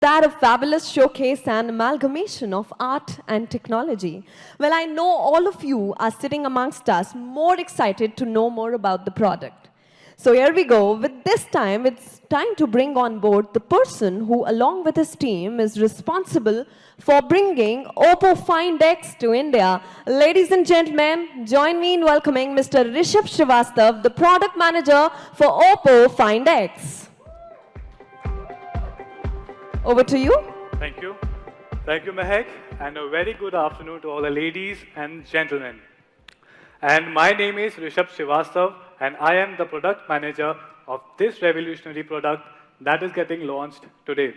That a fabulous showcase and amalgamation of art and technology. Well, I know all of you are sitting amongst us more excited to know more about the product. So here we go. With this time, it's time to bring on board the person who, along with his team, is responsible for bringing Oppo Find X to India. Ladies and gentlemen, join me in welcoming Mr. Rishabh Srivastav, the product manager for Oppo Find X. Over to you. Thank you. Thank you, Mehak, and a very good afternoon to all the ladies and gentlemen. And my name is Rishabh Srivastav, and I am the product manager of this revolutionary product that is getting launched today.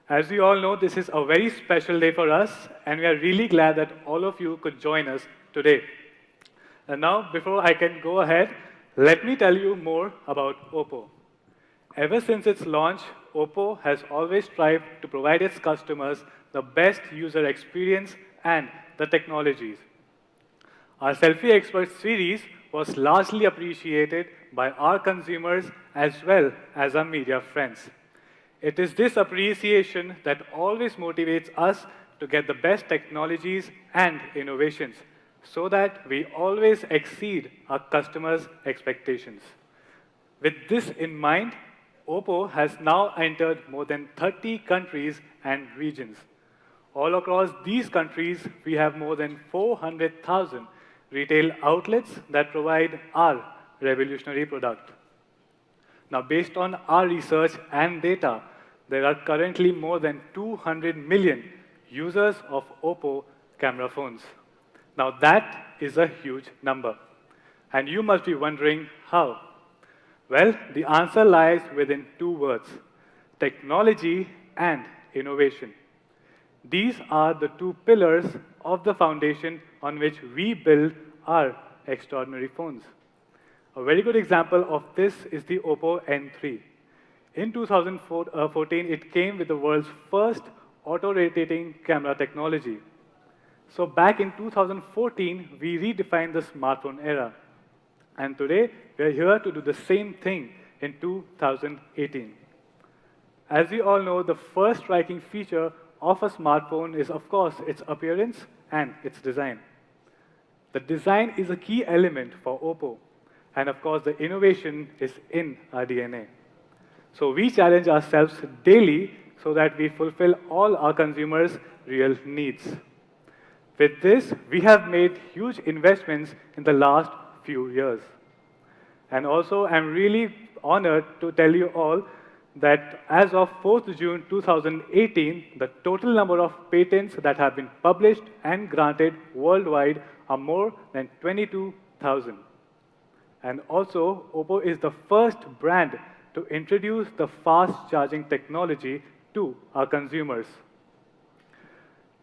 As we all know, this is a very special day for us, and we are really glad that all of you could join us today. And now, before I can go ahead, let me tell you more about Oppo. Ever since its launch, Oppo has always strived to provide its customers the best user experience and the technologies. Our Selfie Expert series was largely appreciated by our consumers as well as our media friends. It is this appreciation that always motivates us to get the best technologies and innovations so that we always exceed our customers' expectations. With this in mind, Oppo has now entered more than 30 countries and regions. All across these countries, we have more than 400,000 retail outlets that provide our revolutionary product. Now, based on our research and data, there are currently more than 200 million users of Oppo camera phones. Now, that is a huge number. And you must be wondering how. Well, the answer lies within two words: technology and innovation. These are the two pillars of the foundation on which we build our extraordinary phones. A very good example of this is the Oppo N3. In 2014, it came with the world's first auto-rotating camera technology. So back in 2014, we redefined the smartphone era. And today, we are here to do the same thing in 2018. As we all know, the first striking feature of a smartphone is, of course, its appearance and its design. The design is a key element for Oppo. And of course, the innovation is in our DNA. So we challenge ourselves daily so that we fulfill all our consumers' real needs. With this, we have made huge investments in the last few years. And also, I'm really honored to tell you all that as of 4th June 2018, the total number of patents that have been published and granted worldwide are more than 22,000. And also, Oppo is the first brand to introduce the fast charging technology to our consumers.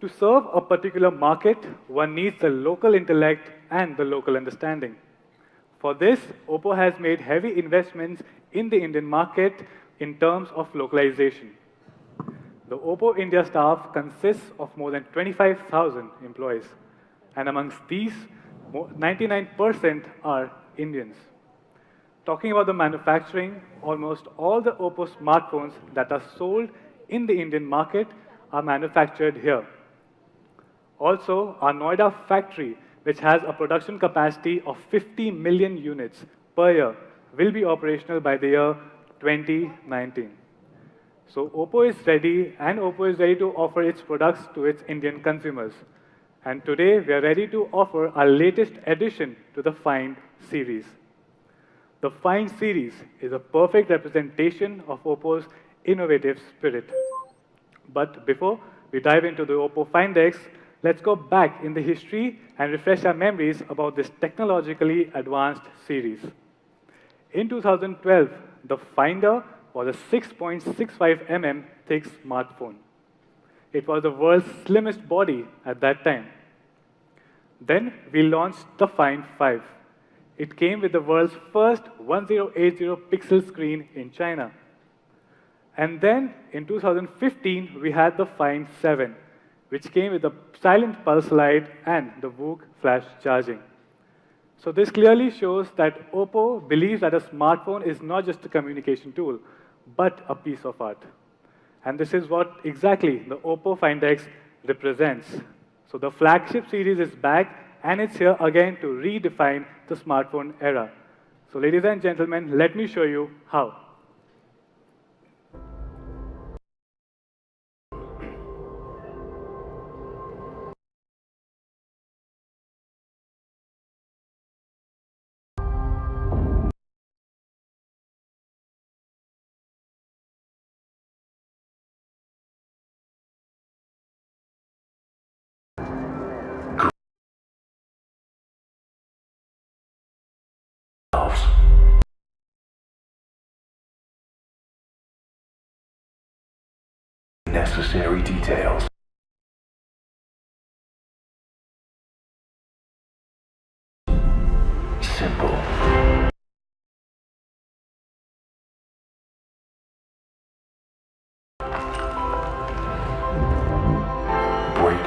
To serve a particular market, one needs the local intellect and the local understanding. For this, Oppo has made heavy investments in the Indian market in terms of localization. The Oppo India staff consists of more than 25,000 employees, and amongst these, 99% are Indians. Talking about the manufacturing, almost all the Oppo smartphones that are sold in the Indian market are manufactured here. Also, our Noida factory, which has a production capacity of 50 million units per year, will be operational by the year 2019. So Oppo is ready, and Oppo is ready to offer its products to its Indian consumers. And today, we are ready to offer our latest addition to the Find series. The Find series is a perfect representation of Oppo's innovative spirit. But before we dive into the Oppo Find X, let's go back in the history and refresh our memories about this technologically advanced series. In 2012, the Finder was a 6.65 mm thick smartphone. It was the world's slimmest body at that time. Then we launched the Find 5. It came with the world's first 1080 pixel screen in China. And then in 2015, we had the Find 7, which came with the silent pulse light and the VOOC flash charging. So this clearly shows that Oppo believes that a smartphone is not just a communication tool, but a piece of art. And this is what exactly the Oppo Find X represents. So the flagship series is back, and it's here again to redefine the smartphone era. So ladies and gentlemen, let me show you how. Necessary details. Simple. Break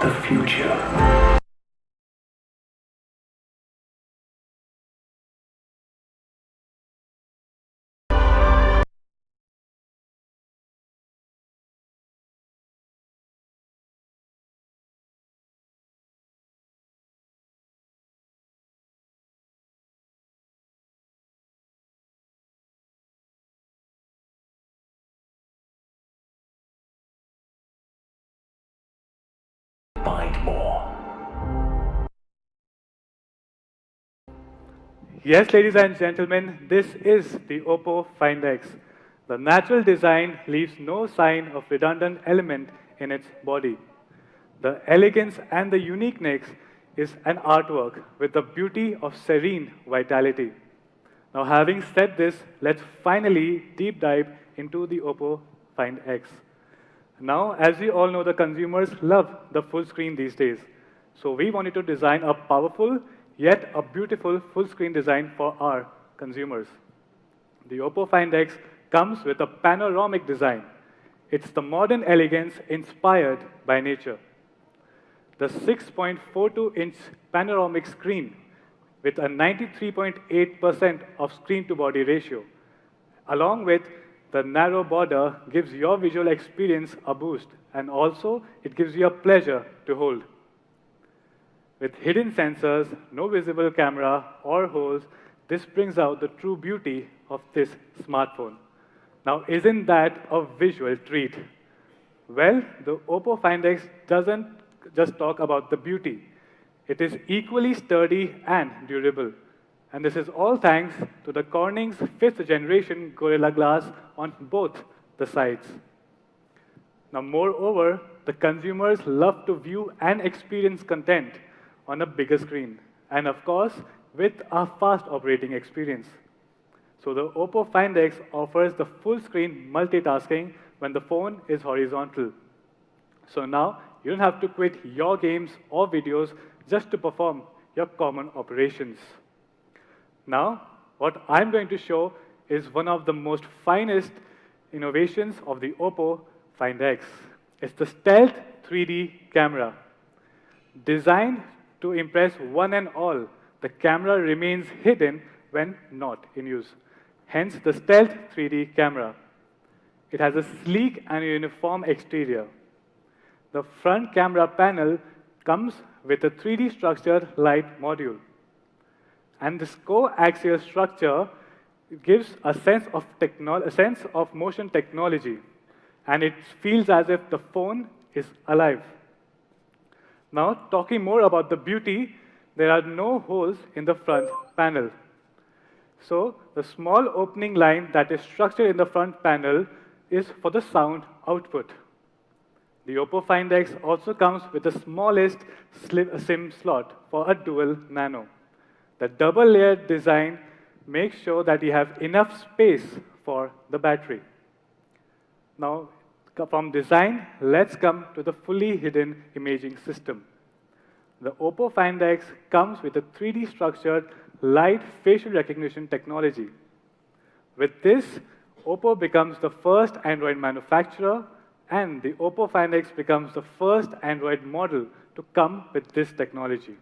the future. Find more. Yes, ladies and gentlemen, this is the Oppo Find X. The natural design leaves no sign of redundant element in its body. The elegance and the uniqueness is an artwork with the beauty of serene vitality. Now, having said this, let's finally deep dive into the Oppo Find X. Now, as we all know, the consumers love the full screen these days. So we wanted to design a powerful yet a beautiful full screen design for our consumers. The Oppo Find X comes with a panoramic design. It's the modern elegance inspired by nature. The 6.42-inch panoramic screen with a 93.8% of screen-to-body ratio, along with the narrow border, gives your visual experience a boost, and also it gives you a pleasure to hold. With hidden sensors, no visible camera or holes, this brings out the true beauty of this smartphone. Now, isn't that a visual treat? Well, the Oppo Find X doesn't just talk about the beauty. It is equally sturdy and durable. And this is all thanks to the Corning's 5th generation Gorilla Glass on both the sides. Now, moreover, the consumers love to view and experience content on a bigger screen, and of course, with a fast operating experience. So the Oppo Find X offers the full screen multitasking when the phone is horizontal. So now, you don't have to quit your games or videos just to perform your common operations. Now, what I'm going to show is one of the most finest innovations of the Oppo Find X. It's the Stealth 3D camera. Designed to impress one and all, the camera remains hidden when not in use. Hence, the Stealth 3D camera. It has a sleek and uniform exterior. The front camera panel comes with a 3D structured light module. And this coaxial structure gives a sense of motion technology. And it feels as if the phone is alive. Now, talking more about the beauty, there are no holes in the front panel. So, the small opening line that is structured in the front panel is for the sound output. The Oppo Find X also comes with the smallest SIM slot for a dual nano. The double-layered design makes sure that you have enough space for the battery. Now, from design, let's come to the fully hidden imaging system. The Oppo Find X comes with a 3D structured light facial recognition technology. With this, Oppo becomes the first Android manufacturer, and the Oppo Find X becomes the first Android model to come with this technology.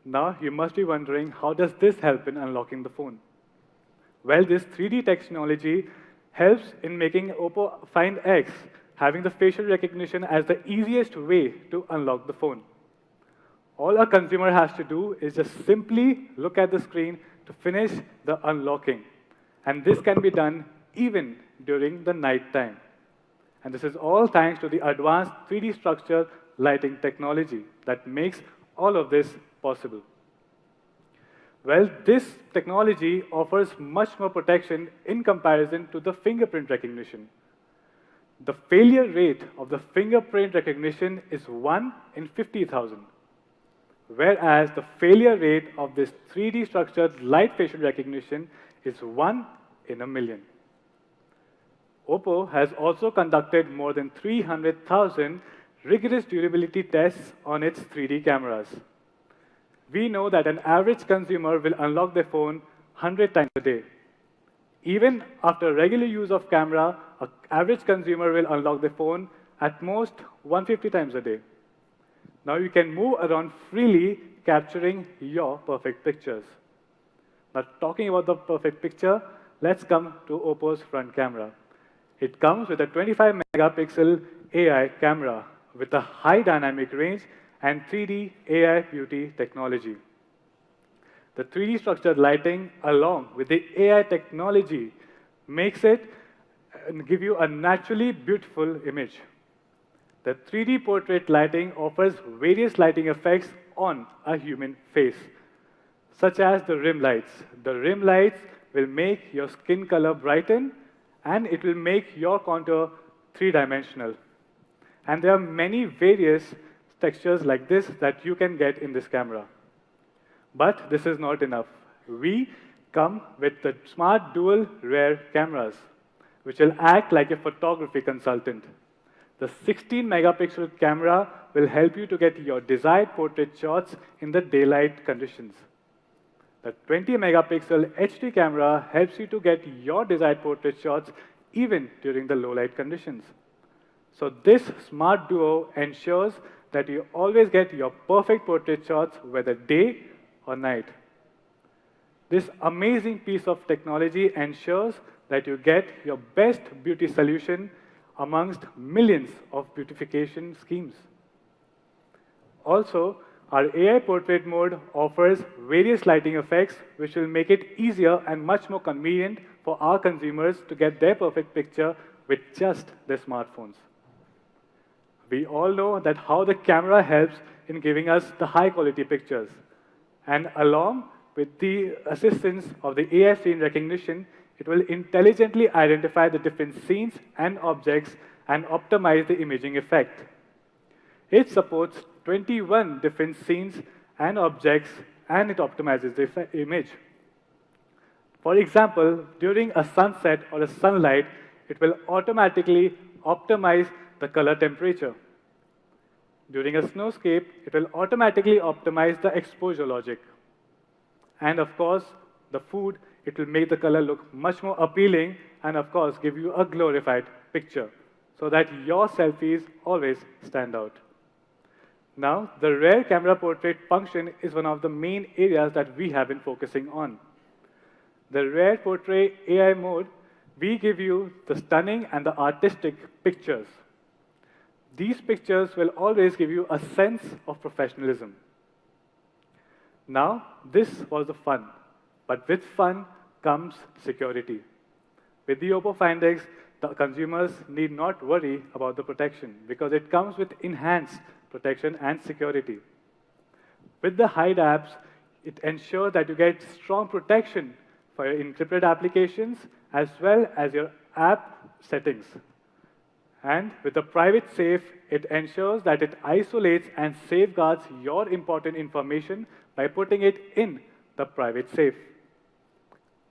Now, you must be wondering, how does this help in unlocking the phone? Well, this 3D technology helps in making Oppo Find X having the facial recognition as the easiest way to unlock the phone. All a consumer has to do is just simply look at the screen to finish the unlocking. And this can be done even during the night time. And this is all thanks to the advanced 3D structure lighting technology that makes all of this possible. Well, this technology offers much more protection in comparison to the fingerprint recognition. The failure rate of the fingerprint recognition is 1 in 50,000, whereas the failure rate of this 3D structured light facial recognition is 1 in a million. Oppo has also conducted more than 300,000 rigorous durability tests on its 3D cameras. We know that an average consumer will unlock their phone 100 times a day. Even after regular use of camera, an average consumer will unlock their phone at most 150 times a day. Now you can move around freely capturing your perfect pictures. Now talking about the perfect picture, let's come to Oppo's front camera. It comes with a 25 megapixel AI camera with a high dynamic range and 3D AI beauty technology. The 3D structured lighting along with the AI technology makes it give you a naturally beautiful image. The 3D portrait lighting offers various lighting effects on a human face, such as the rim lights. The rim lights will make your skin color brighten, and it will make your contour three-dimensional. And there are many various textures like this that you can get in this camera. But this is not enough. We come with the smart dual rear cameras, which will act like a photography consultant. The 16 megapixel camera will help you to get your desired portrait shots in the daylight conditions. The 20 megapixel HD camera helps you to get your desired portrait shots even during the low light conditions. So this smart duo ensures that you always get your perfect portrait shots whether day or night. This amazing piece of technology ensures that you get your best beauty solution amongst millions of beautification schemes. Also, our AI portrait mode offers various lighting effects which will make it easier and much more convenient for our consumers to get their perfect picture with just their smartphones. We all know that how the camera helps in giving us the high quality pictures. And along with the assistance of the AI scene recognition, it will intelligently identify the different scenes and objects and optimize the imaging effect. It supports 21 different scenes and objects, and it optimizes the image. For example, during a sunset or a sunlight, it will automatically optimize the color temperature. During a snowscape, it will automatically optimize the exposure logic. And of course, the food, it will make the color look much more appealing and of course give you a glorified picture so that your selfies always stand out. Now, the rear camera portrait function is one of the main areas that we have been focusing on. The rear portrait AI mode, we give you the stunning and the artistic pictures. These pictures will always give you a sense of professionalism. Now, this was the fun, but with fun comes security. With the Oppo Find X, the consumers need not worry about the protection because it comes with enhanced protection and security. With the Hide apps, it ensures that you get strong protection for your encrypted applications as well as your app settings. And with the private safe, it ensures that it isolates and safeguards your important information by putting it in the private safe.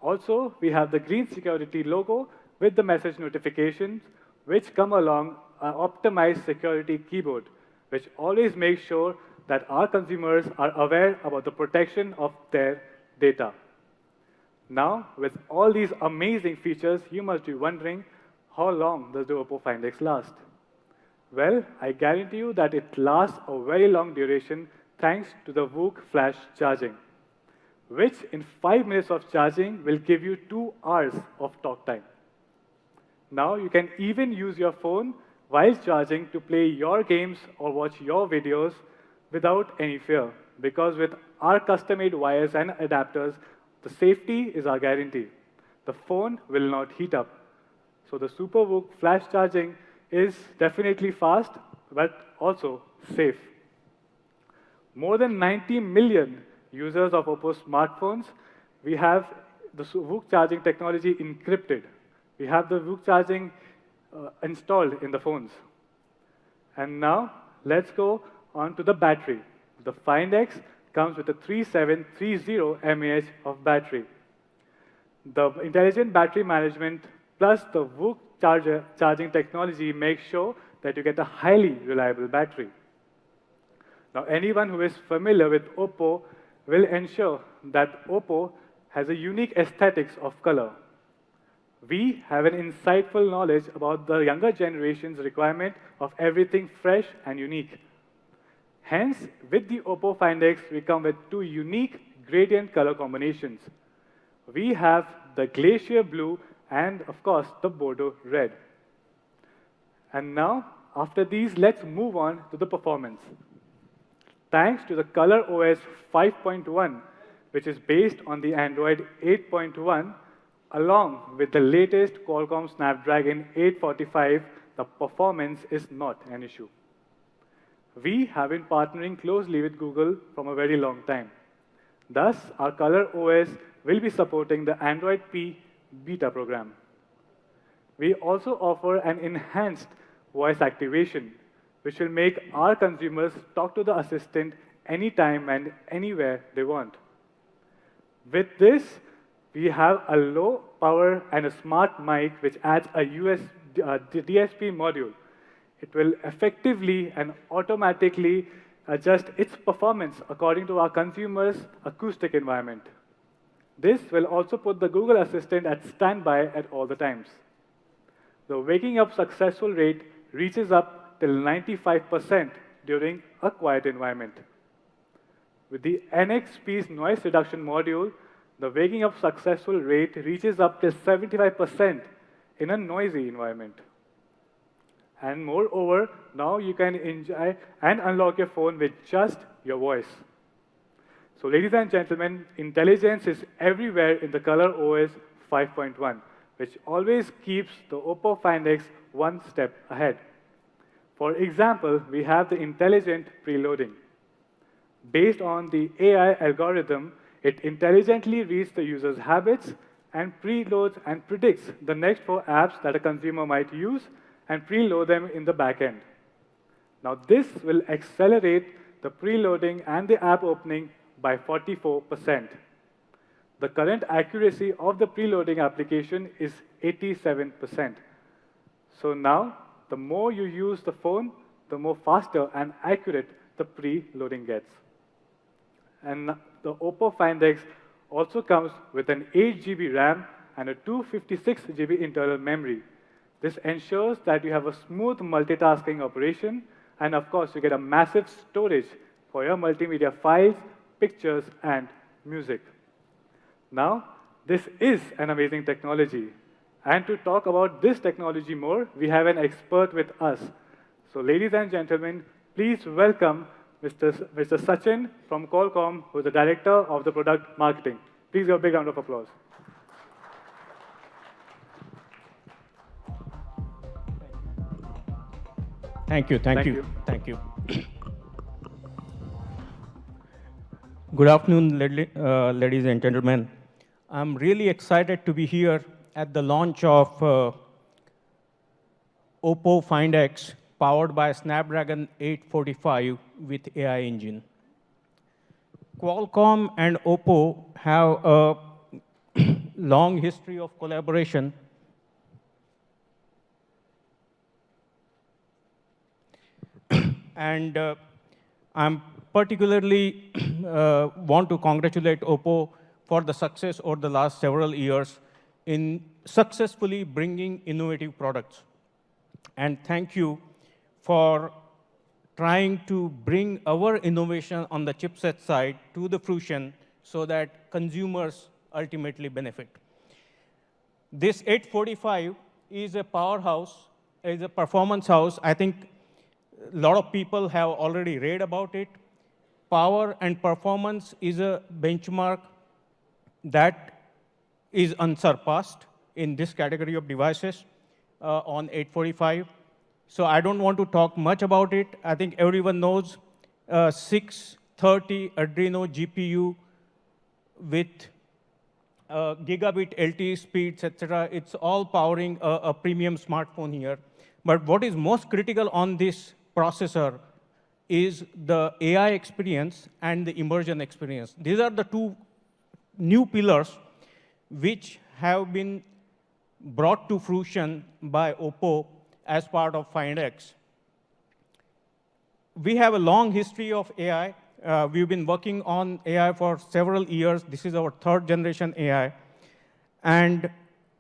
Also, we have the green security logo with the message notifications, which come along an optimized security keyboard, which always makes sure that our consumers are aware about the protection of their data. Now, with all these amazing features, you must be wondering, how long does the Oppo Find X last? Well, I guarantee you that it lasts a very long duration thanks to the VOOC flash charging, which in 5 minutes of charging will give you 2 hours of talk time. Now you can even use your phone while charging to play your games or watch your videos without any fear, because with our custom-made wires and adapters, the safety is our guarantee. The phone will not heat up. So the Super VOOC flash charging is definitely fast, but also safe. More than 90 million users of Oppo smartphones, we have the VOOC charging technology encrypted. We have the VOOC charging installed in the phones. And now, let's go on to the battery. The Find X comes with a 3730 mAh of battery. The intelligent battery management plus the VOOC charging technology makes sure that you get a highly reliable battery. Now, anyone who is familiar with Oppo will ensure that Oppo has a unique aesthetics of color. We have an insightful knowledge about the younger generation's requirement of everything fresh and unique. Hence, with the Oppo Find X, we come with 2 unique gradient color combinations. We have the glacier blue and, of course, the Bordeaux red. And now, after these, let's move on to the performance. Thanks to the ColorOS 5.1, which is based on the Android 8.1, along with the latest Qualcomm Snapdragon 845, the performance is not an issue. We have been partnering closely with Google from a very long time. Thus, our ColorOS will be supporting the Android P beta program. We also offer an enhanced voice activation, which will make our consumers talk to the assistant anytime and anywhere they want. With this, we have a low power and a smart mic which adds a DSP module. It will effectively and automatically adjust its performance according to our consumers' acoustic environment. This will also put the Google Assistant at standby at all the times. The waking up successful rate reaches up till 95% during a quiet environment. With the NXP's noise reduction module, the waking up successful rate reaches up to 75% in a noisy environment. And moreover, now you can enjoy and unlock your phone with just your voice. So ladies and gentlemen, intelligence is everywhere in the ColorOS 5.1, which always keeps the Oppo Find X one step ahead. For example, we have the intelligent preloading. Based on the AI algorithm, it intelligently reads the user's habits and preloads and predicts the next 4 apps that a consumer might use and preload them in the back end. Now, this will accelerate the preloading and the app opening by 44%. The current accuracy of the preloading application is 87%. So now, the more you use the phone, the more faster and accurate the preloading gets. And the Oppo Find X also comes with an 8 GB RAM and a 256 GB internal memory. This ensures that you have a smooth multitasking operation, and of course, you get a massive storage for your multimedia files, pictures, and music. Now, this is an amazing technology. And to talk about this technology more, we have an expert with us. So ladies and gentlemen, please welcome Mr. Sachin from Qualcomm, who is the Director of the Product Marketing. Please give a big round of applause. Thank you. Good afternoon, ladies and gentlemen. I'm really excited to be here at the launch of Oppo Find X, powered by Snapdragon 845 with AI engine. Qualcomm and Oppo have a long history of collaboration. And I'm particularly want to congratulate Oppo for the success over the last several years in successfully bringing innovative products. And thank you for trying to bring our innovation on the chipset side to the fruition so that consumers ultimately benefit. This 845 is a powerhouse, is a performance house. I think a lot of people have already read about it. Power and performance is a benchmark that is unsurpassed in this category of devices on 845. So I don't want to talk much about it. I think everyone knows 630 Adreno GPU with gigabit LTE speeds, etc. It's all powering a premium smartphone here. But what is most critical on this processor is the AI experience and the immersion experience. These are the two new pillars which have been brought to fruition by Oppo as part of Find X. We have a long history of AI. We've been working on AI for several years. This is our third generation AI. And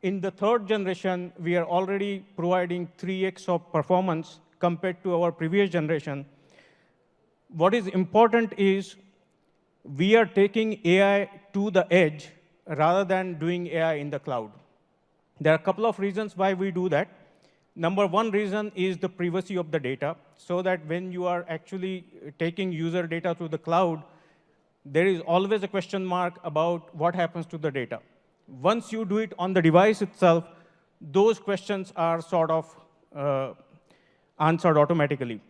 in the third generation, we are already providing 3x of performance compared to our previous generation. What is important is we are taking AI to the edge rather than doing AI in the cloud. There are a couple of reasons why we do that. Number one reason is the privacy of the data, so that when you are actually taking user data through the cloud, there is always a question mark about what happens to the data. Once you do it on the device itself, those questions are sort of answered automatically.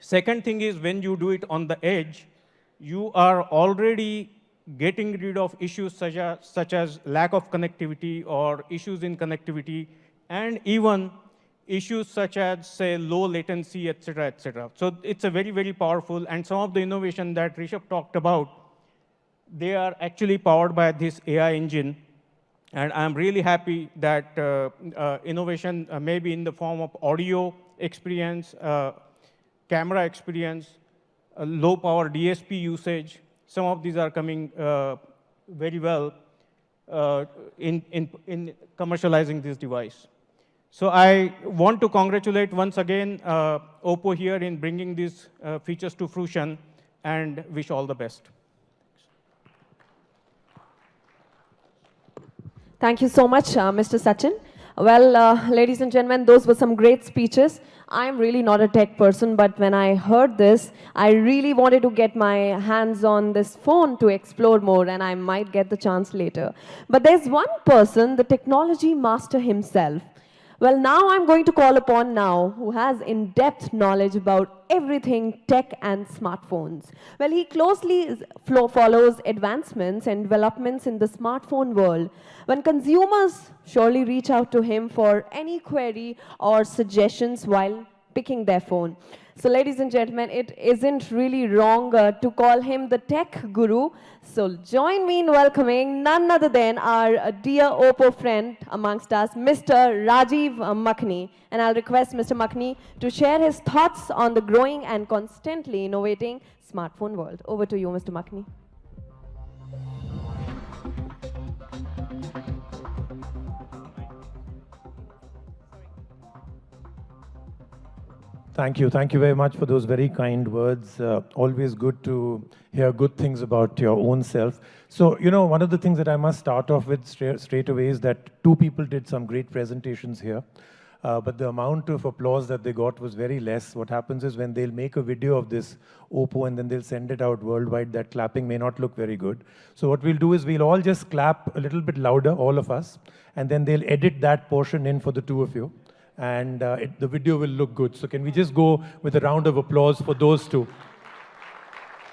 Second thing is when you do it on the edge, you are already getting rid of issues such as lack of connectivity or issues in connectivity, and even issues such as, say, low latency, et cetera, et cetera. So it's a very, very powerful, and some of the innovation that Rishabh talked about, they are actually powered by this AI engine. And I'm really happy that innovation may be in the form of audio experience, camera experience, low power DSP usage. Some of these are coming very well in commercializing this device. So I want to congratulate once again Oppo here in bringing these features to fruition and wish all the best. Thank you so much, Mr. Sachin. Well, ladies and gentlemen, those were some great speeches. I'm really not a tech person, but when I heard this, I really wanted to get my hands on this phone to explore more, and I might get the chance later. But there's one person, the technology master himself. Well, now I'm going to call upon now who has in-depth knowledge about everything tech and smartphones. Well, he closely follows advancements and developments in the smartphone world. When consumers surely reach out to him for any query or suggestions while picking their phone. So ladies and gentlemen, it isn't really wrong to call him the tech guru. So join me in welcoming none other than our dear Oppo friend amongst us, Mr. Rajiv Makhni. And I'll request Mr. Makhni to share his thoughts on the growing and constantly innovating smartphone world. Over to you, Mr. Makhni. Thank you. Thank you very much for those very kind words. Always good to hear good things about your own self. So, you know, one of the things that I must start off with straight away is that two people did some great presentations here. But the amount of applause that they got was very less. What happens is when they'll make a video of this Oppo and then they'll send it out worldwide, that clapping may not look very good. So what we'll do is we'll all just clap a little bit louder, all of us, and then they'll edit that portion in for the two of you. And the video will look good. So can we just go with a round of applause for those two?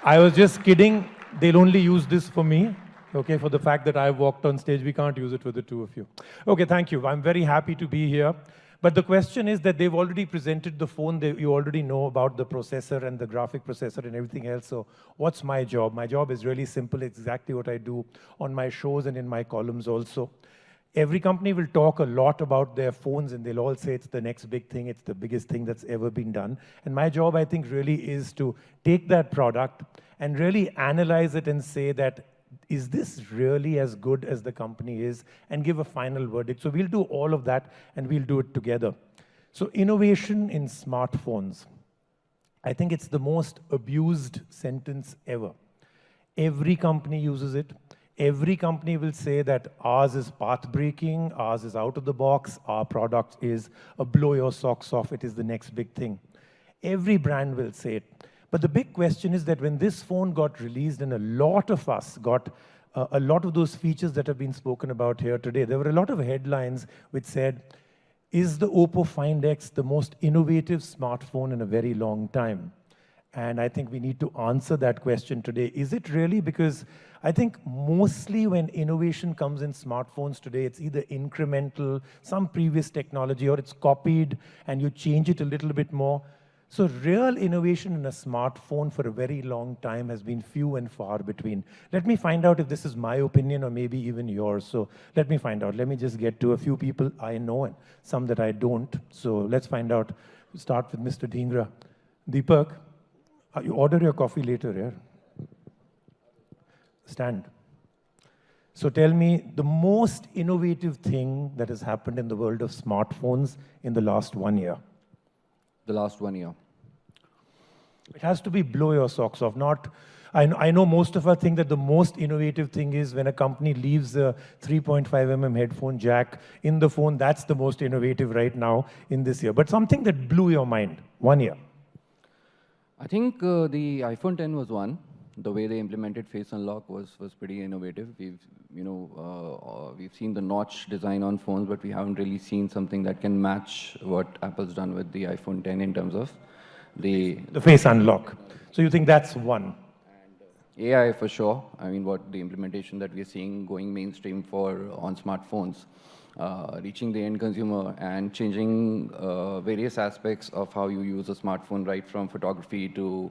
I was just kidding. They'll only use this for me, okay, for the fact that I walked on stage. We can't use it for the two of you. Okay, thank you. I'm very happy to be here. But the question is that they've already presented the phone. You already know about the processor and the graphic processor and everything else. So what's my job? My job is really simple. It's exactly what I do on my shows and in my columns also. Every company will talk a lot about their phones and they'll all say it's the next big thing, it's the biggest thing that's ever been done. And my job, I think, really is to take that product and really analyze it and say that, is this really as good as the company is, and give a final verdict. So we'll do all of that and we'll do it together. So innovation in smartphones. I think it's the most abused sentence ever. Every company uses it. Every company will say that ours is path-breaking, ours is out of the box, our product is a blow your socks off, it is the next big thing. Every brand will say it. But the big question is that when this phone got released and a lot of us got a lot of those features that have been spoken about here today, there were a lot of headlines which said, is the Oppo Find X the most innovative smartphone in a very long time? And I think we need to answer that question today. Is it really? Because I think mostly when innovation comes in smartphones today, it's either incremental, some previous technology, or it's copied and you change it a little bit more. So real innovation in a smartphone for a very long time has been few and far between. Let me find out if this is my opinion or maybe even yours. So let me find out. Let me just get to a few people I know and some that I don't. So let's find out. Start with Mr. Dhingra. Deepak, you order your coffee later, yeah? Stand. So tell me the most innovative thing that has happened in the world of smartphones in the last 1 year. The last 1 year. It has to be blow your socks off. Not, I know most of us think that the most innovative thing is when a company leaves a 3.5mm headphone jack in the phone. That's the most innovative right now in this year. But something that blew your mind, 1 year. I think the iPhone 10 was one. The way they implemented Face Unlock was pretty innovative. We've seen the notch design on phones, but we haven't really seen something that can match what Apple's done with the iPhone 10 in terms of the Face Unlock. So you think that's one? AI for sure. I mean, what the implementation that we're seeing going mainstream for on smartphones, reaching the end consumer and changing various aspects of how you use a smartphone, right from photography to,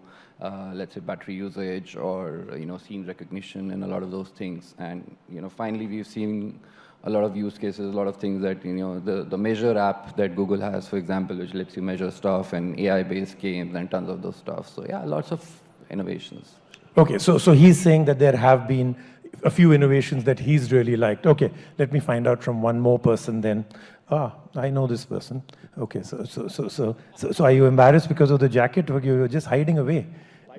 let's say, battery usage or scene recognition and a lot of those things. And finally, we've seen a lot of use cases, a lot of things that the Measure app that Google has, for example, which lets you measure stuff, and AI-based games and tons of those stuff. So yeah, lots of innovations. Okay, so he's saying that there have been a few innovations that he's really liked. Okay, let me find out from one more person then. I know this person. Okay, so are you embarrassed because of the jacket, or you're just hiding away?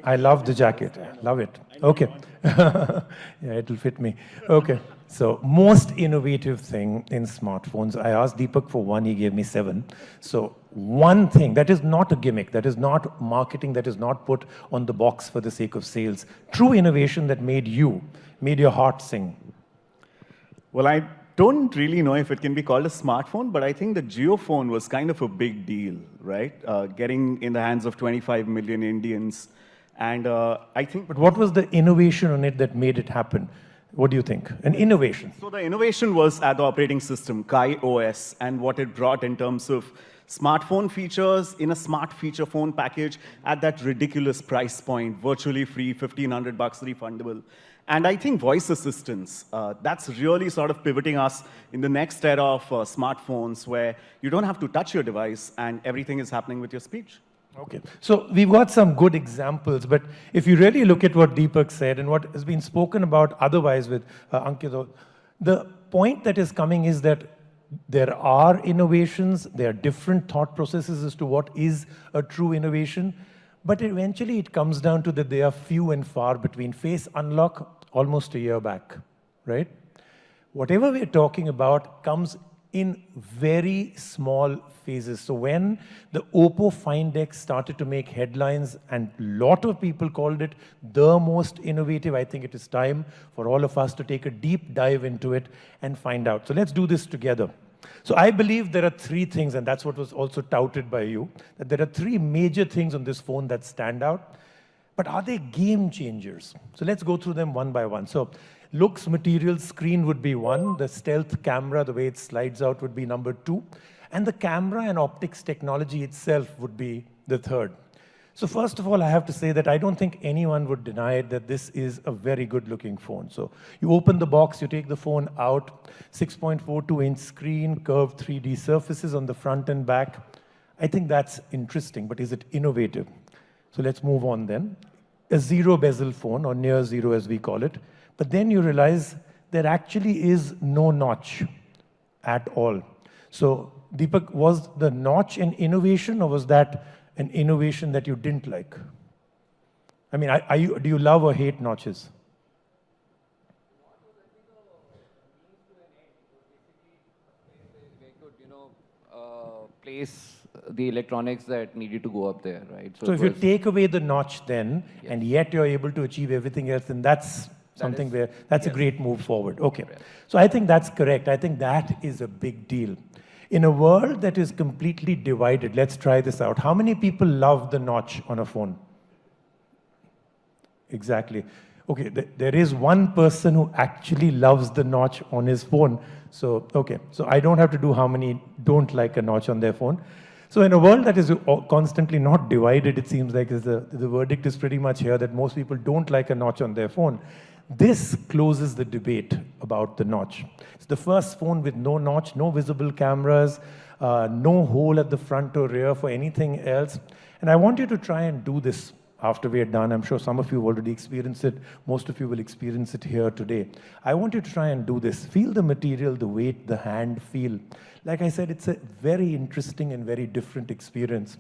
I love the jacket. Love it. Okay. Yeah, it'll fit me. Okay. So most innovative thing in smartphones. I asked Deepak for one, he gave me 7. So one thing, that is not a gimmick, that is not marketing, that is not put on the box for the sake of sales. True innovation that made your heart sing. Well, I don't really know if it can be called a smartphone, but I think the JioPhone was kind of a big deal, right? Getting in the hands of 25 million Indians. And I think... But what was the innovation on it that made it happen? What do you think? An innovation. So the innovation was at the operating system, Kai OS, and what it brought in terms of smartphone features in a smart feature phone package at that ridiculous price point, virtually free, $1,500 refundable. And I think voice assistants, that's really sort of pivoting us in the next era of smartphones where you don't have to touch your device and everything is happening with your speech. Okay, so we've got some good examples, but if you really look at what Deepak said and what has been spoken about otherwise with Ankit, the point that is coming is that there are innovations, there are different thought processes as to what is a true innovation, but eventually it comes down to that they are few and far between. Face Unlock, almost a year back, right? Whatever we're talking about comes in very small phases. So when the Oppo Find X started to make headlines and a lot of people called it the most innovative, I think it is time for all of us to take a deep dive into it and find out. So let's do this together. So I believe there are 3 things, and that's what was also touted by you, that there are 3 major things on this phone that stand out. But are they game changers? So let's go through them one by one. So looks, materials, screen would be 1. The stealth camera, the way it slides out, would be number 2. And the camera and optics technology itself would be the 3rd. So first of all, I have to say that I don't think anyone would deny that this is a very good-looking phone. So you open the box, you take the phone out, 6.42-inch screen, curved 3D surfaces on the front and back. I think that's interesting, but is it innovative? So let's move on then. A zero-bezel phone, or near zero as we call it. But then you realize there actually is no notch at all. So Deepak, was the notch an innovation, or was that an innovation that you didn't like? I mean, do you love or hate notches? They could, place the electronics that needed to go up there, right? So if you take away the notch then, and yet you're able to achieve everything else, then that's something where, that's a great move forward. Okay. So I think that's correct. I think that is a big deal. In a world that is completely divided, let's try this out. How many people love the notch on a phone? Exactly. Okay, there is one person who actually loves the notch on his phone. So, okay, so I don't have to do how many don't like a notch on their phone. So in a world that is constantly not divided, it seems like the verdict is pretty much here that most people don't like a notch on their phone. This closes the debate about the notch. It's the first phone with no notch, no visible cameras, no hole at the front or rear for anything else. And I want you to try and do this after we are done. I'm sure some of you have already experienced it. Most of you will experience it here today. I want you to try and do this. Feel the material, the weight, the hand feel. Like I said, it's a very interesting and very different experience.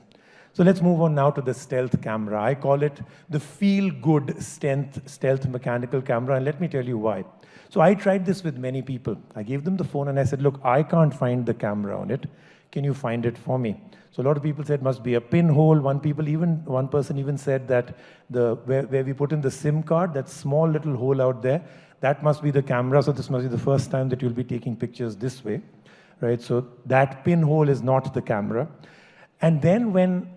So let's move on now to the stealth camera. I call it the feel-good stealth mechanical camera, and let me tell you why. So I tried this with many people. I gave them the phone and I said, look, I can't find the camera on it. Can you find it for me? So a lot of people said must be a pinhole. One person even said that where we put in the SIM card, that small little hole out there, that must be the camera. So this must be the first time that you'll be taking pictures this way, right? So that pinhole is not the camera. And then when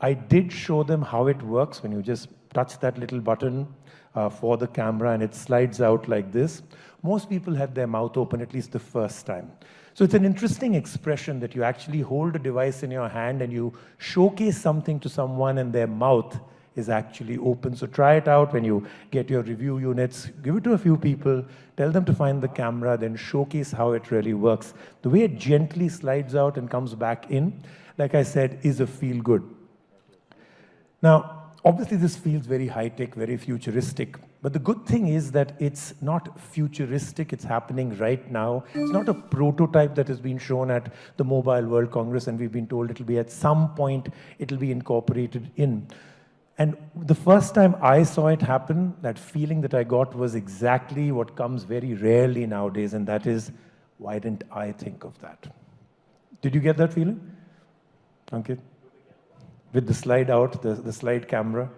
I did show them how it works, when you just touch that little button for the camera and it slides out like this, most people had their mouth open at least the first time. So it's an interesting expression that you actually hold a device in your hand and you showcase something to someone and their mouth is actually open. So try it out when you get your review units. Give it to a few people, tell them to find the camera, then showcase how it really works. The way it gently slides out and comes back in, like I said, is a feel good. Now, obviously this feels very high-tech, very futuristic. But the good thing is that it's not futuristic, it's happening right now. It's not a prototype that has been shown at the Mobile World Congress and we've been told it'll be at some point, it'll be incorporated in. And the first time I saw it happen, that feeling that I got was exactly what comes very rarely nowadays, and that is, why didn't I think of that? Did you get that feeling? Okay. With the slide out, the slide camera.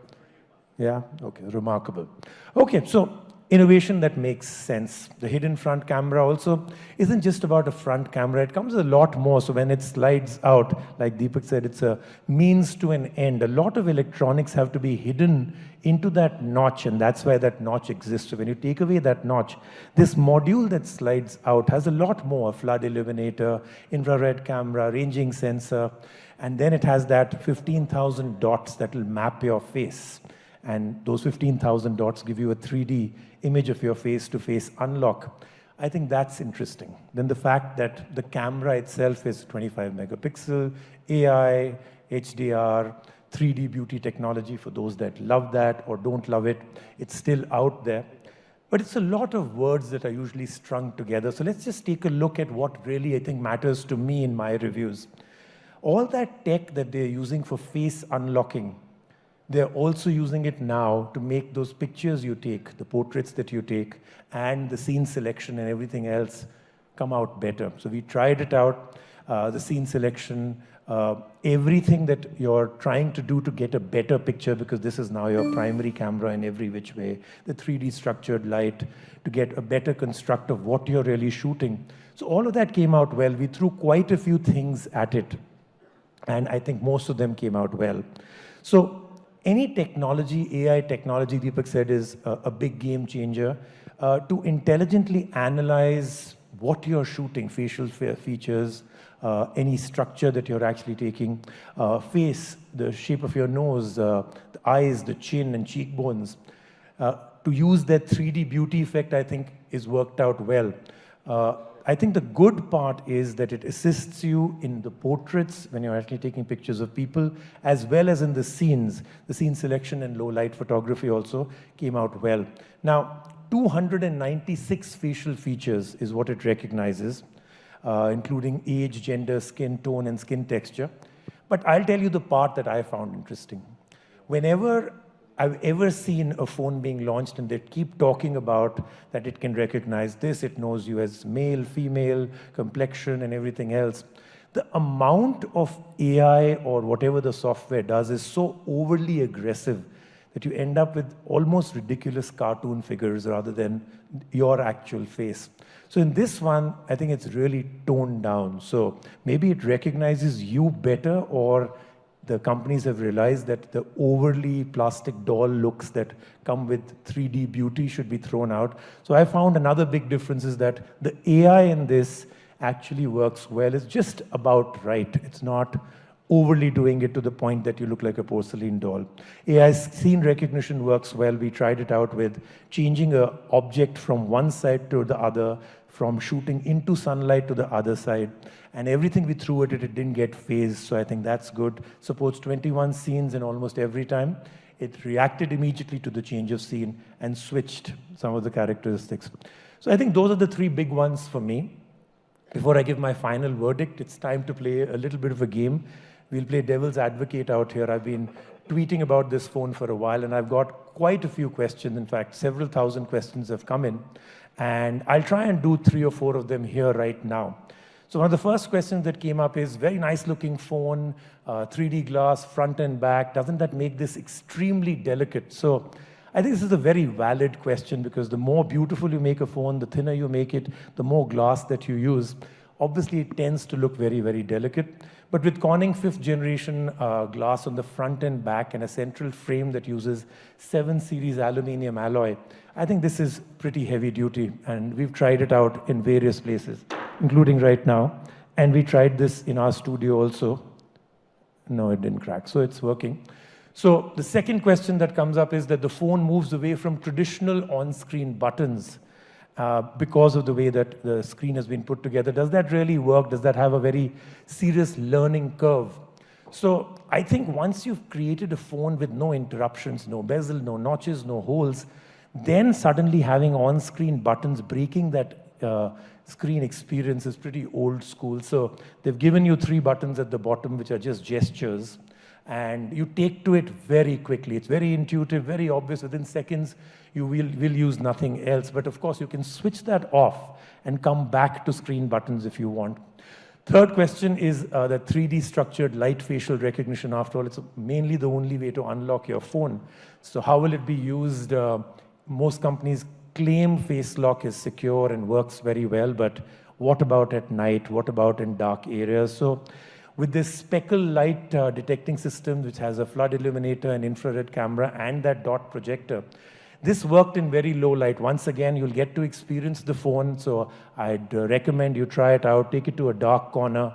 Yeah, okay, remarkable. Okay, so innovation that makes sense. The hidden front camera also isn't just about a front camera, it comes a lot more. So when it slides out, like Deepak said, it's a means to an end. A lot of electronics have to be hidden into that notch, and that's why that notch exists. So when you take away that notch, this module that slides out has a lot more: a flood illuminator, infrared camera, ranging sensor, and then it has that 15,000 dots that will map your face. And those 15,000 dots give you a 3D image of your face-to-face unlock. I think that's interesting. Then the fact that the camera itself is 25 megapixel, AI, HDR, 3D beauty technology for those that love that or don't love it. It's still out there. But it's a lot of words that are usually strung together. So let's just take a look at what really I think matters to me in my reviews. All that tech that they're using for face unlocking, they're also using it now to make those pictures you take, the portraits that you take, and the scene selection and everything else come out better. So we tried it out, the scene selection, everything that you're trying to do to get a better picture, because this is now your primary camera in every which way, the 3D structured light, to get a better construct of what you're really shooting. So all of that came out well. We threw quite a few things at it, and I think most of them came out well. So any technology, AI technology, Deepak said, is a big game changer. To intelligently analyze what you're shooting, facial features, any structure that you're actually taking, face, the shape of your nose, the eyes, the chin and cheekbones. To use that 3D beauty effect, I think, is worked out well. I think the good part is that it assists you in the portraits when you're actually taking pictures of people, as well as in the scenes. The scene selection and low light photography also came out well. Now, 296 facial features is what it recognizes, including age, gender, skin tone, and skin texture. But I'll tell you the part that I found interesting. Whenever I've ever seen a phone being launched and they keep talking about that it can recognize this, it knows you as male, female, complexion, and everything else, the amount of AI or whatever the software does is so overly aggressive that you end up with almost ridiculous cartoon figures rather than your actual face. So in this one, I think it's really toned down. So maybe it recognizes you better, or the companies have realized that the overly plastic doll looks that come with 3D beauty should be thrown out. So I found another big difference is that the AI in this actually works well. It's just about right. It's not overly doing it to the point that you look like a porcelain doll. AI scene recognition works well. We tried it out with changing an object from one side to the other, from shooting into sunlight to the other side. And everything we threw at it, it didn't get phased. So I think that's good. Supports 21 scenes in almost every time. It reacted immediately to the change of scene and switched some of the characteristics. So I think those are the three big ones for me. Before I give my final verdict, it's time to play a little bit of a game. We'll play devil's advocate out here. I've been tweeting about this phone for a while, and I've got quite a few questions. In fact, several thousand questions have come in. And I'll try and do 3 or 4 of them here right now. So one of the first questions that came up is, very nice looking phone, 3D glass, front and back. Doesn't that make this extremely delicate? So I think this is a very valid question, because the more beautiful you make a phone, the thinner you make it, the more glass that you use. Obviously, it tends to look very, very delicate. But with Corning 5th generation glass on the front and back and a central frame that uses 7 series aluminum alloy, I think this is pretty heavy duty. And we've tried it out in various places, including right now. And we tried this in our studio also. No, it didn't crack. So it's working. So the second question that comes up is that the phone moves away from traditional on-screen buttons because of the way that the screen has been put together. Does that really work? Does that have a very serious learning curve? So I think once you've created a phone with no interruptions, no bezel, no notches, no holes, then suddenly having on-screen buttons breaking that screen experience is pretty old school. So they've given you 3 buttons at the bottom, which are just gestures. And you take to it very quickly. It's very intuitive, very obvious. Within seconds, you will use nothing else. But of course, you can switch that off and come back to screen buttons if you want. Third question is the 3D structured light facial recognition. After all, it's mainly the only way to unlock your phone. So how will it be used? Most companies claim face lock is secure and works very well. But what about at night? What about in dark areas? So with this speckle light detecting system, which has a flood illuminator, an infrared camera, and that dot projector, this worked in very low light. Once again, you'll get to experience the phone. So I'd recommend you try it out, take it to a dark corner,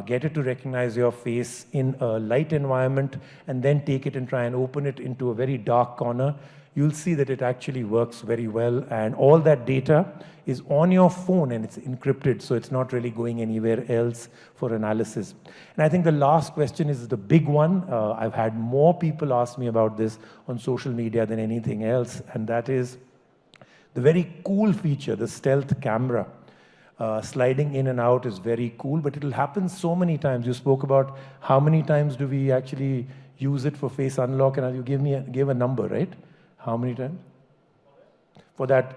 get it to recognize your face in a light environment, and then take it and try and open it into a very dark corner. You'll see that it actually works very well. And all that data is on your phone, and it's encrypted, so it's not really going anywhere else for analysis. And I think the last question is the big one. I've had more people ask me about this on social media than anything else, and that is the very cool feature, the stealth camera. Sliding in and out is very cool, but it'll happen so many times. You spoke about how many times do we actually use it for face unlock, and you gave a number, right? How many times? For that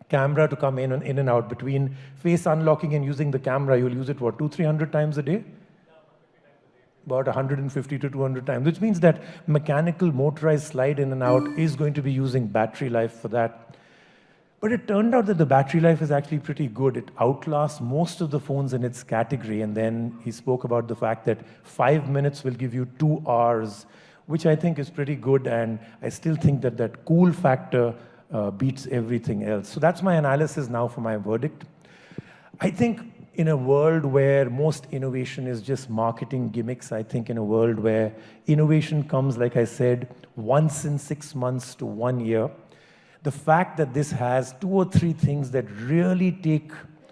camera to come in and out, between face unlocking and using the camera, you'll use it, what, 200-300 times a day? About 150 to 200 times, which means that mechanical motorized slide in and out is going to be using battery life for that. But it turned out that the battery life is actually pretty good. It outlasts most of the phones in its category. And then he spoke about the fact that 5 minutes will give you 2 hours, which I think is pretty good, and I still think that that cool factor beats everything else. So that's my analysis now for my verdict. I think in a world where most innovation is just marketing gimmicks, I think in a world where innovation comes, like I said, once in 6 months to 1 year, the fact that this has 2 or 3 things that really take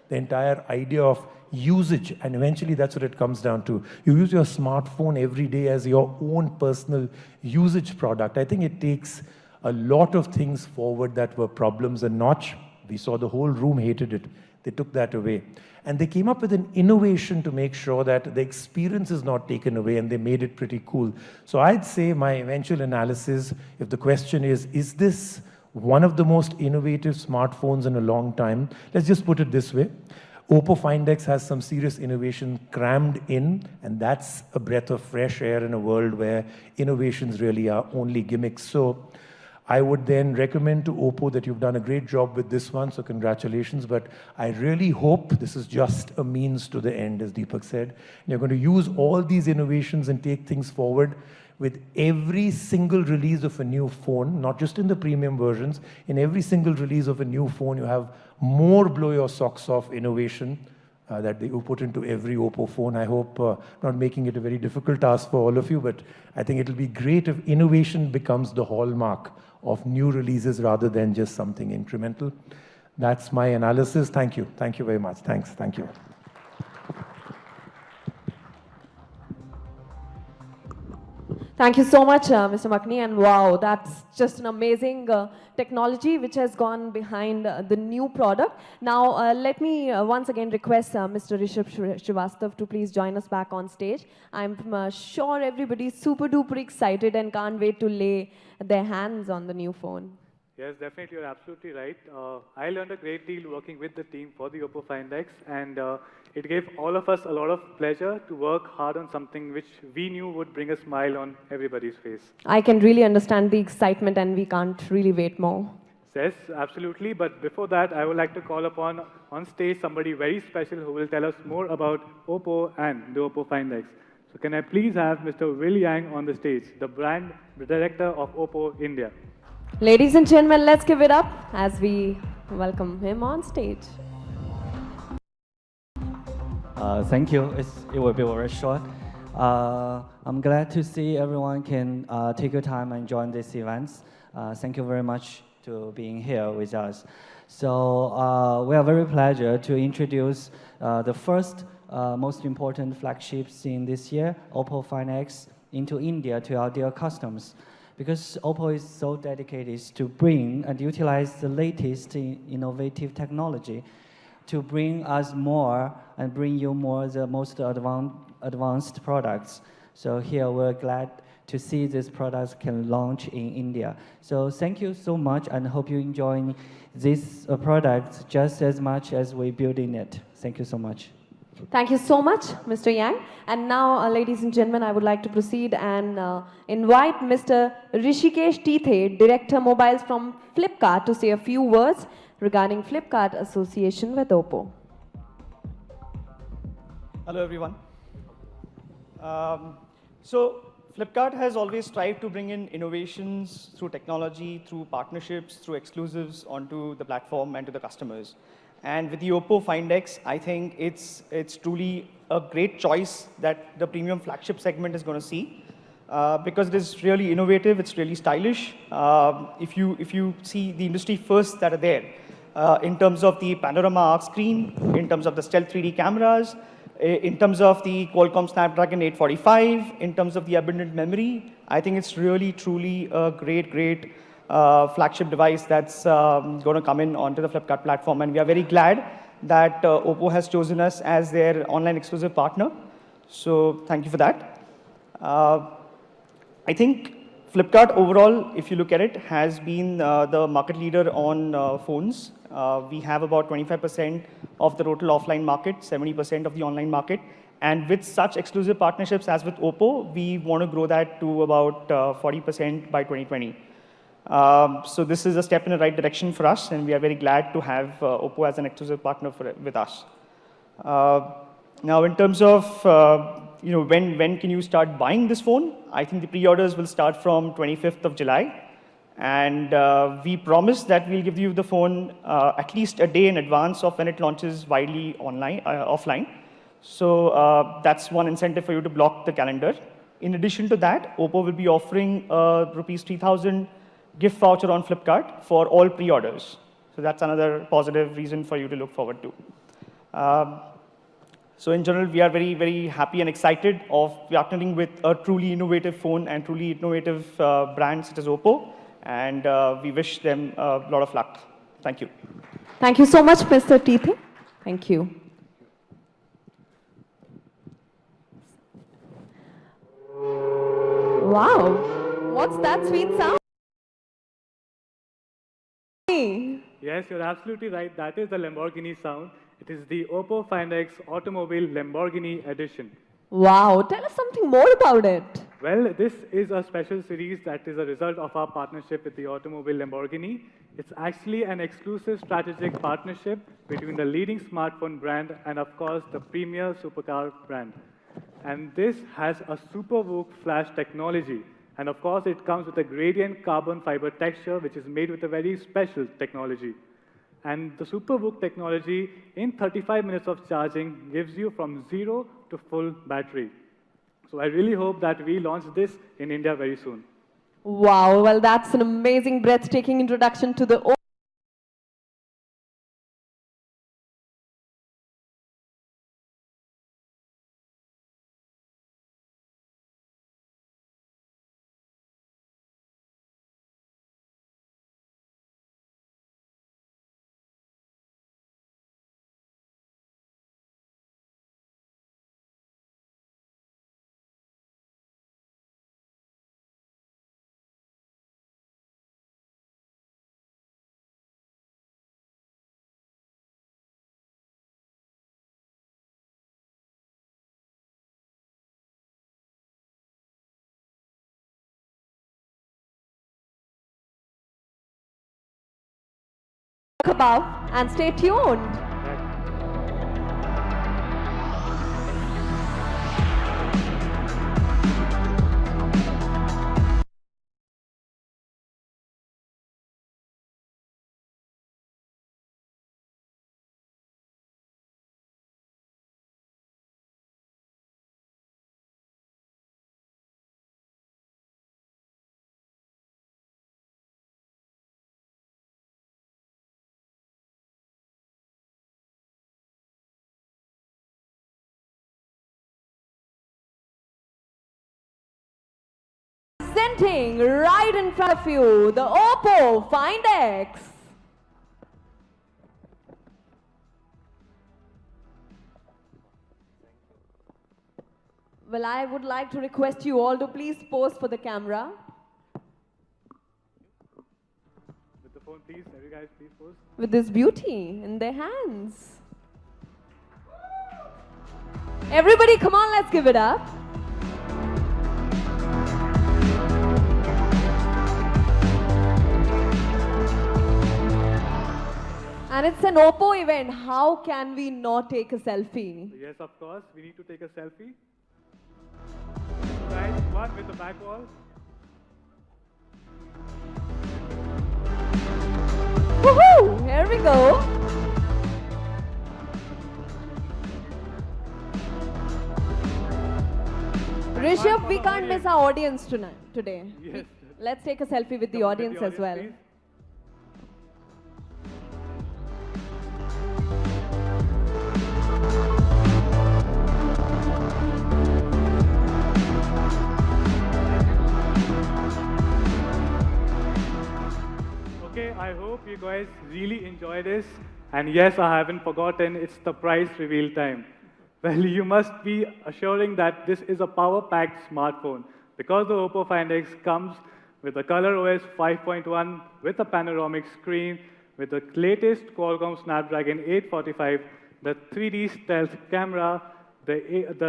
the entire idea of usage, and eventually that's what it comes down to. You use your smartphone every day as your own personal usage product. I think it takes a lot of things forward that were problems. A notch, we saw the whole room hated it. They took that away. And they came up with an innovation to make sure that the experience is not taken away, and they made it pretty cool. So I'd say my eventual analysis, if the question is this one of the most innovative smartphones in a long time? Let's just put it this way. Oppo Find X has some serious innovation crammed in, and that's a breath of fresh air in a world where innovations really are only gimmicks. So I would then recommend to Oppo that you've done a great job with this one, so congratulations. But I really hope this is just a means to the end, as Deepak said. And you're going to use all these innovations and take things forward with every single release of a new phone, not just in the premium versions. In every single release of a new phone, you have more blow your socks off innovation that they put into every Oppo phone. I hope not making it a very difficult task for all of you, but I think it'll be great if innovation becomes the hallmark of new releases rather than just something incremental. That's my analysis. Thank you. Thank you very much. Thanks. Thank you. Thank you so much, Mr. Makni, and wow, that's just an amazing technology which has gone behind the new product. Now, let me once again request Mr. Rishabh Srivastav to please join us back on stage. I'm sure everybody's super duper excited and can't wait to lay their hands on the new phone. Yes, definitely, you're absolutely right. I learned a great deal working with the team for the Oppo Find X, and it gave all of us a lot of pleasure to work hard on something which we knew would bring a smile on everybody's face. I can really understand the excitement, and we can't really wait more. Yes, absolutely. But before that, I would like to call upon on stage somebody very special who will tell us more about Oppo and the Oppo Find X. So can I please have Mr. Will Yang on the stage, the brand director of Oppo India. Ladies and gentlemen, let's give it up as we welcome him on stage. Thank you. It will be very short. I'm glad to see everyone can take your time and join these events. Thank you very much to being here with us. So we are very pleased to introduce the first most important flagships in this year, Oppo Find X, into India to our dear customers. Because Oppo is so dedicated to bring and utilize the latest innovative technology to bring us more and bring you more the most advanced products. So here we're glad to see these products can launch in India. So thank you so much, and hope you enjoy these products just as much as we building it. Thank you so much. Thank you so much, Mr. Yang. And now, ladies and gentlemen, I would like to proceed and invite Mr. Rishikesh Tithe, Director Mobiles from Flipkart, to say a few words regarding Flipkart association with Oppo. Hello, everyone. So Flipkart has always strived to bring in innovations through technology, through partnerships, through exclusives onto the platform and to the customers. And with the Oppo Find X, I think it's truly a great choice that the premium flagship segment is going to see, because it is really innovative, it's really stylish. If you see the industry firsts that are there, in terms of the panorama arc screen, in terms of the stealth 3D cameras, in terms of the Qualcomm Snapdragon 845, in terms of the abundant memory, I think it's really, truly a great flagship device that's going to come in onto the Flipkart platform. And we are very glad that Oppo has chosen us as their online exclusive partner. So thank you for that. I think Flipkart overall, if you look at it, has been the market leader on phones. We have about 25% of the total offline market, 70% of the online market. And with such exclusive partnerships as with Oppo, we want to grow that to about 40% by 2020. So this is a step in the right direction for us, and we are very glad to have Oppo as an exclusive partner with us. Now, in terms of when can you start buying this phone? I think the pre-orders will start from 25th of July. And we promise that we'll give you the phone at least a day in advance of when it launches widely offline. So that's one incentive for you to block the calendar. In addition to that, Oppo will be offering rupees 3,000 gift voucher on Flipkart for all pre-orders. So that's another positive reason for you to look forward to. So in general, we are very, very happy and excited of partnering with a truly innovative phone and truly innovative brand such as Oppo. And we wish them a lot of luck. Thank you. Thank you so much, Mr. Tithe. Thank you. Wow, what's that sweet sound? Yes, you're absolutely right. That is the Lamborghini sound. It is the Oppo Find X Automobile Lamborghini Edition. Wow, tell us something more about it. Well, this is a special series that is a result of our partnership with the automobile Lamborghini. It's actually an exclusive strategic partnership between the leading smartphone brand and, of course, the premier supercar brand. And this has a Super VOOC flash technology. And of course, it comes with a gradient carbon fiber texture, which is made with a very special technology. And the Super VOOC technology, in 35 minutes of charging, gives you from 0 to full battery. So I really hope that we launch this in India very soon. Wow, well, that's an amazing, breathtaking introduction to the above and stay tuned. Presenting right in front of you, the Oppo Find X. Well, I would like to request you all to please pose for the camera. With the phone, please. Every guys, please pose. With this beauty in their hands. Everybody, come on, let's give it up. And it's an Oppo event. How can we not take a selfie? Yes, of course. We need to take a selfie. Right, one with the back wall. Woohoo! Here we go. Rishabh, we can't miss our audience today. Yes. Let's take a selfie with the audience as well. Please. Okay, I hope you guys really enjoy this. And yes, I haven't forgotten, it's the price reveal time. Well, you must be assuring that this is a power-packed smartphone because the Oppo Find X comes with the ColorOS 5.1 with a panoramic screen, with the latest Qualcomm Snapdragon 845, the 3D stealth camera, the 8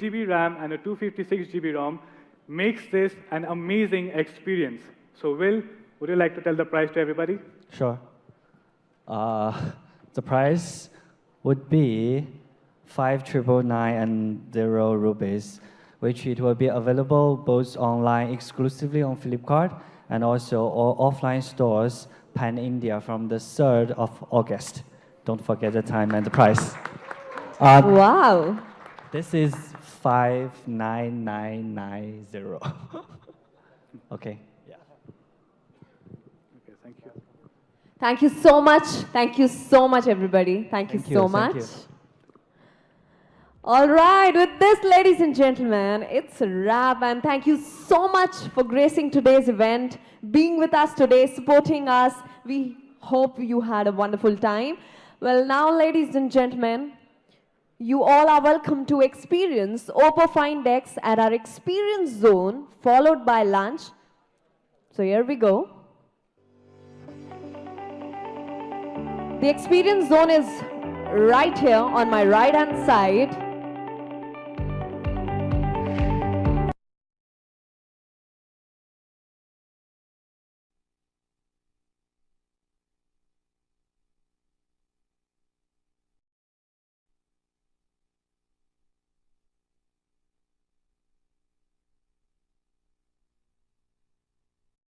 GB RAM and a 256 GB ROM makes this an amazing experience. So Will, would you like to tell the price to everybody? Sure. The price would be 5,990 rupees, which it will be available both online exclusively on Flipkart and also all offline stores pan-India from the 3rd of August. Don't forget the time and the price. Wow. This is 59990. Okay. Yeah. Okay, thank you. Thank you so much. Thank you so much, everybody. Thank you so much. Thank you. All right, with this, ladies and gentlemen, it's a wrap. And thank you so much for gracing today's event, being with us today, supporting us. We hope you had a wonderful time. Well, now, ladies and gentlemen, you all are welcome to experience Oppo Find X at our experience zone, followed by lunch. So here we go. The experience zone is right here on my right-hand side.